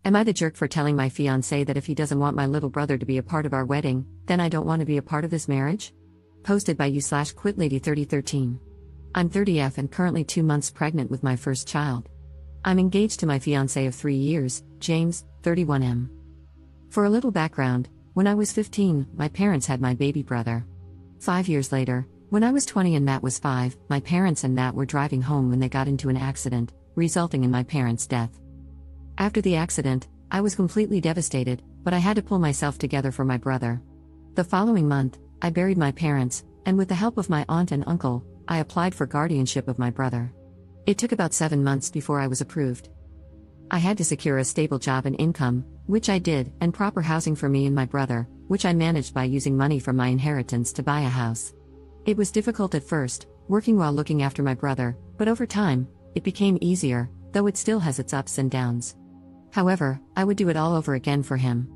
Am I the jerk for telling my fiancé that if he doesn't want my little brother to be a part of our wedding, then I don't want to be a part of this marriage? Posted by you/QuitLady3013. I'm 30F and currently 2 months pregnant with my first child. I'm engaged to my fiancé of 3 years, James, 31M. For a little background, when I was 15, my parents had my baby brother. 5 years later, when I was 20 and Matt was 5, my parents and Matt were driving home when they got into an accident, resulting in my parents' death. After the accident, I was completely devastated, but I had to pull myself together for my brother. The following month, I buried my parents, and with the help of my aunt and uncle, I applied for guardianship of my brother. It took about 7 months before I was approved. I had to secure a stable job and income, which I did, and proper housing for me and my brother, which I managed by using money from my inheritance to buy a house. It was difficult at first, working while looking after my brother, but over time, it became easier, though it still has its ups and downs. However, I would do it all over again for him.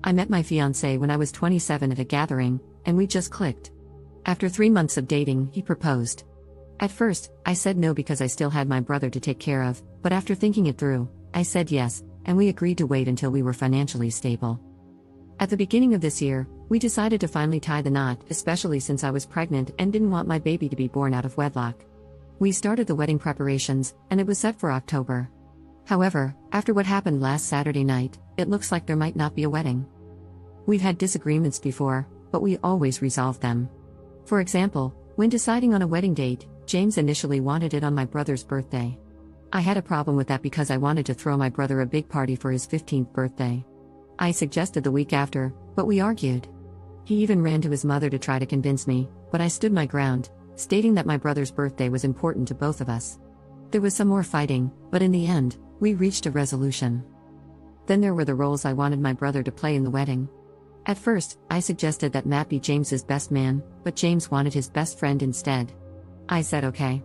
I met my fiancé when I was 27 at a gathering, and we just clicked. After 3 months of dating, he proposed. At first, I said no because I still had my brother to take care of, but after thinking it through, I said yes, and we agreed to wait until we were financially stable. At the beginning of this year, we decided to finally tie the knot, especially since I was pregnant and didn't want my baby to be born out of wedlock. We started the wedding preparations, and it was set for October. However, after what happened last Saturday night, it looks like there might not be a wedding. We've had disagreements before, but we always resolve them. For example, when deciding on a wedding date, James initially wanted it on my brother's birthday. I had a problem with that because I wanted to throw my brother a big party for his 15th birthday. I suggested the week after, but we argued. He even ran to his mother to try to convince me, but I stood my ground, stating that my brother's birthday was important to both of us. There was some more fighting, but in the end, we reached a resolution. Then there were the roles I wanted my brother to play in the wedding. At first, I suggested that Matt be James's best man, but James wanted his best friend instead. I said okay.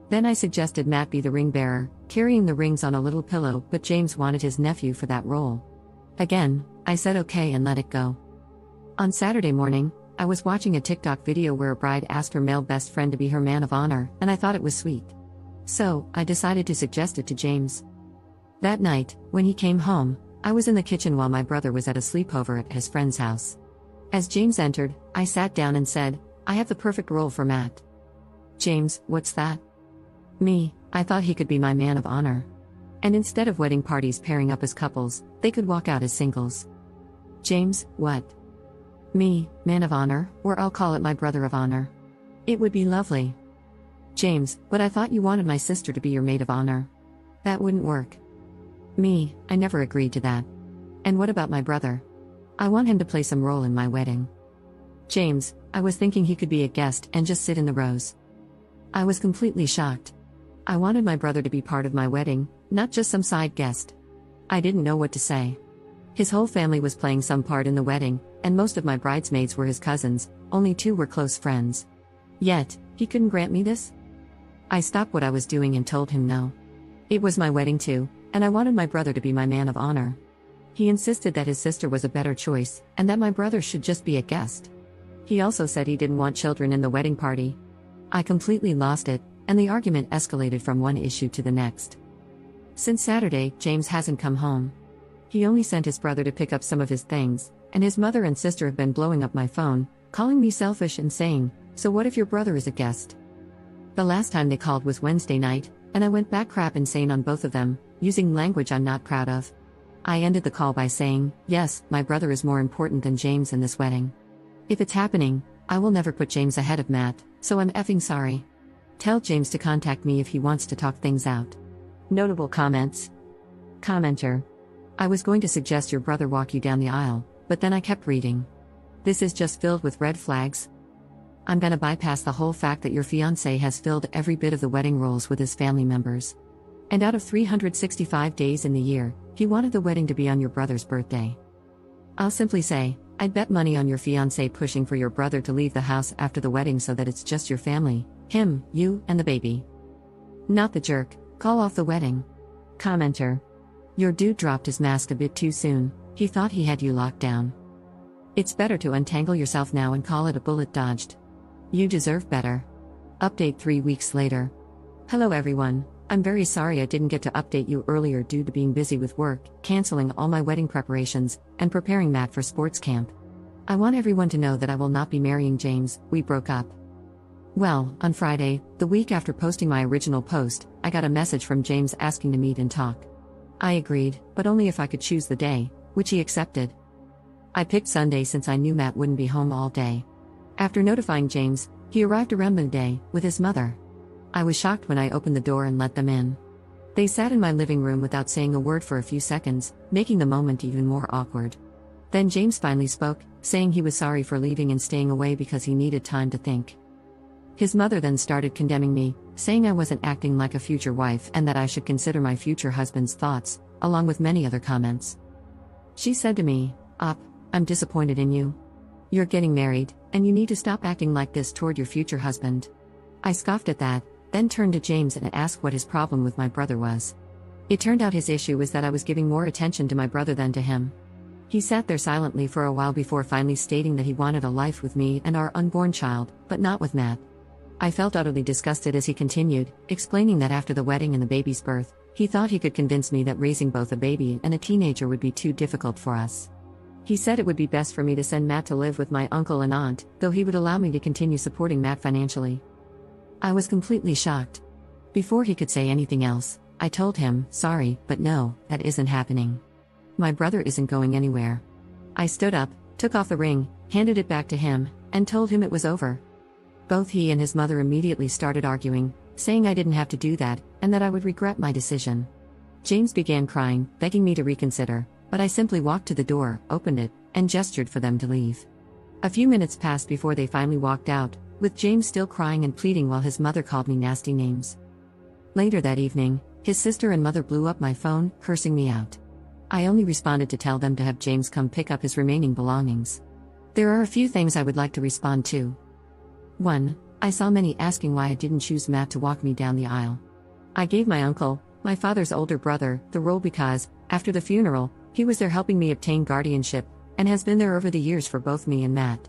Then I suggested Matt be the ring bearer, carrying the rings on a little pillow, but James wanted his nephew for that role. Again, I said okay and let it go. On Saturday morning, I was watching a TikTok video where a bride asked her male best friend to be her man of honor, and I thought it was sweet. So, I decided to suggest it to James. That night, when he came home, I was in the kitchen while my brother was at a sleepover at his friend's house. As James entered, I sat down and said, "I have the perfect role for Matt." "James, what's that?" "Me, I thought he could be my man of honor. And instead of wedding parties pairing up as couples, they could walk out as singles." "James, what?" "Me, man of honor, or I'll call it my brother of honor. It would be lovely." "James, but I thought you wanted my sister to be your maid of honor." "That wouldn't work." "Me, I never agreed to that." "And what about my brother? I want him to play some role in my wedding." "James, I was thinking he could be a guest and just sit in the rows." I was completely shocked. I wanted my brother to be part of my wedding, not just some side guest. I didn't know what to say. His whole family was playing some part in the wedding, and most of my bridesmaids were his cousins, only 2 were close friends. Yet, he couldn't grant me this? I stopped what I was doing and told him no. It was my wedding too, and I wanted my brother to be my man of honor. He insisted that his sister was a better choice, and that my brother should just be a guest. He also said he didn't want children in the wedding party. I completely lost it, and the argument escalated from one issue to the next. Since Saturday, James hasn't come home. He only sent his brother to pick up some of his things, and his mother and sister have been blowing up my phone, calling me selfish and saying, "So what if your brother is a guest?" The last time they called was Wednesday night, and I went back crap insane on both of them, using language I'm not proud of. I ended the call by saying, "Yes, my brother is more important than James in this wedding. If it's happening, I will never put James ahead of Matt, so I'm effing sorry. Tell James to contact me if he wants to talk things out." Notable comments. Commenter. I was going to suggest your brother walk you down the aisle, but then I kept reading. This is just filled with red flags. I'm gonna bypass the whole fact that your fiancé has filled every bit of the wedding roles with his family members. And out of 365 days in the year, he wanted the wedding to be on your brother's birthday. I'll simply say, I'd bet money on your fiancé pushing for your brother to leave the house after the wedding so that it's just your family, him, you, and the baby. Not the jerk, call off the wedding. Commenter. Your dude dropped his mask a bit too soon, he thought he had you locked down. It's better to untangle yourself now and call it a bullet dodged. You deserve better. Update 3 weeks later. Hello everyone, I'm very sorry I didn't get to update you earlier due to being busy with work, canceling all my wedding preparations, and preparing Matt for sports camp. I want everyone to know that I will not be marrying James. We broke up. Well, on Friday, the week after posting my original post, I got a message from James asking to meet and talk. I agreed, but only if I could choose the day, which he accepted. I picked Sunday since I knew Matt wouldn't be home all day. After notifying James, he arrived around midday, with his mother. I was shocked when I opened the door and let them in. They sat in my living room without saying a word for a few seconds, making the moment even more awkward. Then James finally spoke, saying he was sorry for leaving and staying away because he needed time to think. His mother then started condemning me, saying I wasn't acting like a future wife and that I should consider my future husband's thoughts, along with many other comments. She said to me, I'm disappointed in you. You're getting married, and you need to stop acting like this toward your future husband. I scoffed at that, then turned to James and asked what his problem with my brother was. It turned out his issue was that I was giving more attention to my brother than to him. He sat there silently for a while before finally stating that he wanted a life with me and our unborn child, but not with Matt. I felt utterly disgusted as he continued, explaining that after the wedding and the baby's birth, he thought he could convince me that raising both a baby and a teenager would be too difficult for us. He said it would be best for me to send Matt to live with my uncle and aunt, though he would allow me to continue supporting Matt financially. I was completely shocked. Before he could say anything else, I told him, sorry, but no, that isn't happening. My brother isn't going anywhere. I stood up, took off the ring, handed it back to him, and told him it was over. Both he and his mother immediately started arguing, saying I didn't have to do that, and that I would regret my decision. James began crying, begging me to reconsider, but I simply walked to the door, opened it, and gestured for them to leave. A few minutes passed before they finally walked out, with James still crying and pleading while his mother called me nasty names. Later that evening, his sister and mother blew up my phone, cursing me out. I only responded to tell them to have James come pick up his remaining belongings. There are a few things I would like to respond to. 1. I saw many asking why I didn't choose Matt to walk me down the aisle. I gave my uncle, my father's older brother, the role because, after the funeral, he was there helping me obtain guardianship, and has been there over the years for both me and Matt.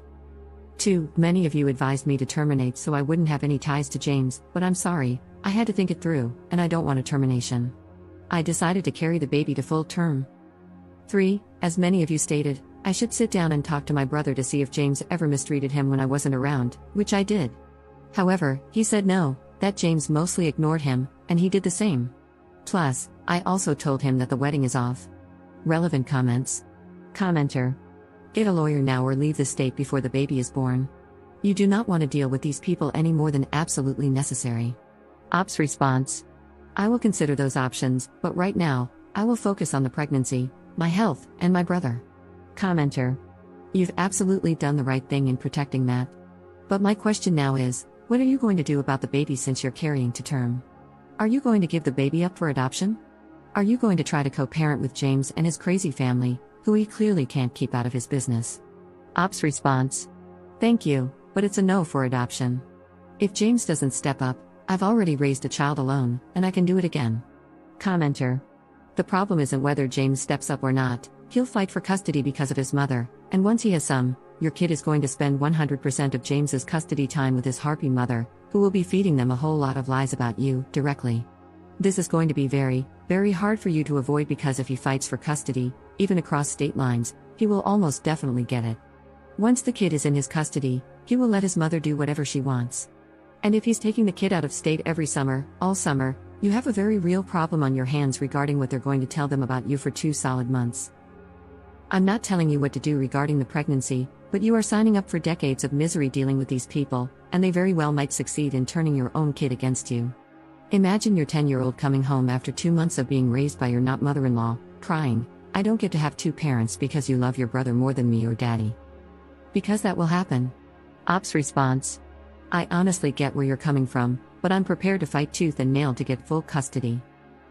2. Many of you advised me to terminate so I wouldn't have any ties to James, but I'm sorry, I had to think it through, and I don't want a termination. I decided to carry the baby to full term. 3. As many of you stated, I should sit down and talk to my brother to see if James ever mistreated him when I wasn't around, which I did. However, he said no, that James mostly ignored him, and he did the same. Plus, I also told him that the wedding is off. Relevant comments. Commenter. Get a lawyer now or leave the state before the baby is born. You do not want to deal with these people any more than absolutely necessary. Ops response. I will consider those options, but right now, I will focus on the pregnancy, my health, and my brother. Commenter. You've absolutely done the right thing in protecting Matt. But my question now is, what are you going to do about the baby since you're carrying to term? Are you going to give the baby up for adoption? Are you going to try to co-parent with James and his crazy family, who he clearly can't keep out of his business? Ops response. Thank you, but it's a no for adoption. If James doesn't step up, I've already raised a child alone, and I can do it again. Commenter. The problem isn't whether James steps up or not, he'll fight for custody because of his mother, and once he has some, your kid is going to spend 100% of James's custody time with his harpy mother, who will be feeding them a whole lot of lies about you, directly. This is going to be very, very hard for you to avoid because if he fights for custody, even across state lines, he will almost definitely get it. Once the kid is in his custody, he will let his mother do whatever she wants. And if he's taking the kid out of state every summer, all summer, you have a very real problem on your hands regarding what they're going to tell them about you for 2 solid months. I'm not telling you what to do regarding the pregnancy, but you are signing up for decades of misery dealing with these people, and they very well might succeed in turning your own kid against you. Imagine your 10-year-old coming home after 2 months of being raised by your not mother-in-law, crying, I don't get to have 2 parents because you love your brother more than me or daddy. Because that will happen. Ops response. I honestly get where you're coming from, but I'm prepared to fight tooth and nail to get full custody.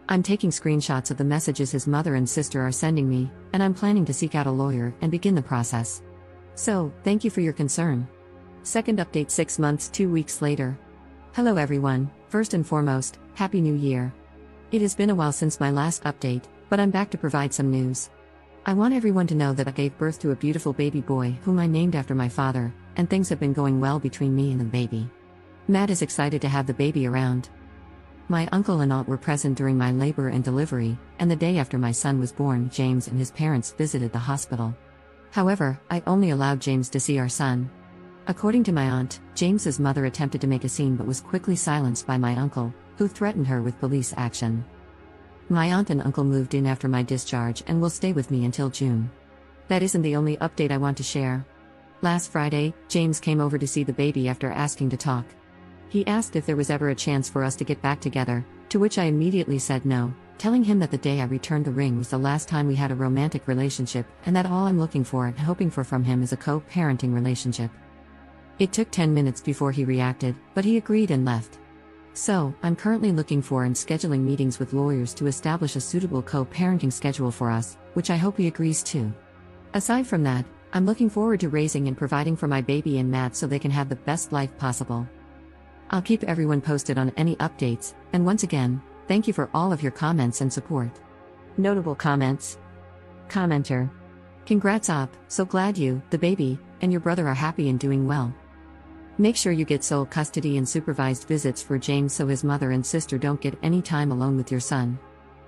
I'm taking screenshots of the messages his mother and sister are sending me, and I'm planning to seek out a lawyer and begin the process. So, thank you for your concern. Second update 6 months 2 weeks later. Hello everyone, first and foremost, Happy New Year. It has been a while since my last update, but I'm back to provide some news. I want everyone to know that I gave birth to a beautiful baby boy whom I named after my father, and things have been going well between me and the baby. Matt is excited to have the baby around. My uncle and aunt were present during my labor and delivery, and the day after my son was born, James and his parents visited the hospital. However, I only allowed James to see our son. According to my aunt, James's mother attempted to make a scene but was quickly silenced by my uncle, who threatened her with police action. My aunt and uncle moved in after my discharge and will stay with me until June. That isn't the only update I want to share. Last Friday, James came over to see the baby after asking to talk. He asked if there was ever a chance for us to get back together, to which I immediately said no, telling him that the day I returned the ring was the last time we had a romantic relationship and that all I'm looking for and hoping for from him is a co-parenting relationship. It took 10 minutes before he reacted, but he agreed and left. So, I'm currently looking for and scheduling meetings with lawyers to establish a suitable co-parenting schedule for us, which I hope he agrees to. Aside from that, I'm looking forward to raising and providing for my baby and Matt so they can have the best life possible. I'll keep everyone posted on any updates, and once again, thank you for all of your comments and support. Notable comments. Commenter. Congrats Op, so glad you, the baby, and your brother are happy and doing well. Make sure you get sole custody and supervised visits for James so his mother and sister don't get any time alone with your son.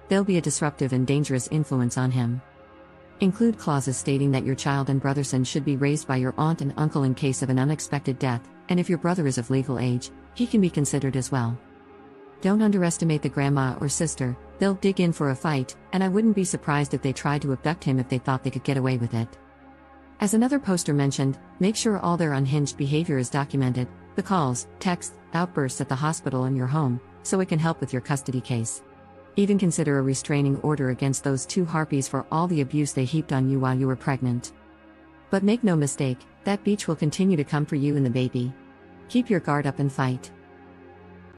They'll be a disruptive and dangerous influence on him. Include clauses stating that your child and brother son should be raised by your aunt and uncle in case of an unexpected death, and if your brother is of legal age, he can be considered as well. Don't underestimate the grandma or sister, they'll dig in for a fight, and I wouldn't be surprised if they tried to abduct him if they thought they could get away with it. As another poster mentioned, make sure all their unhinged behavior is documented, the calls, texts, outbursts at the hospital and your home, so it can help with your custody case. Even consider a restraining order against those two harpies for all the abuse they heaped on you while you were pregnant. But make no mistake, that beach will continue to come for you and the baby. Keep your guard up and fight.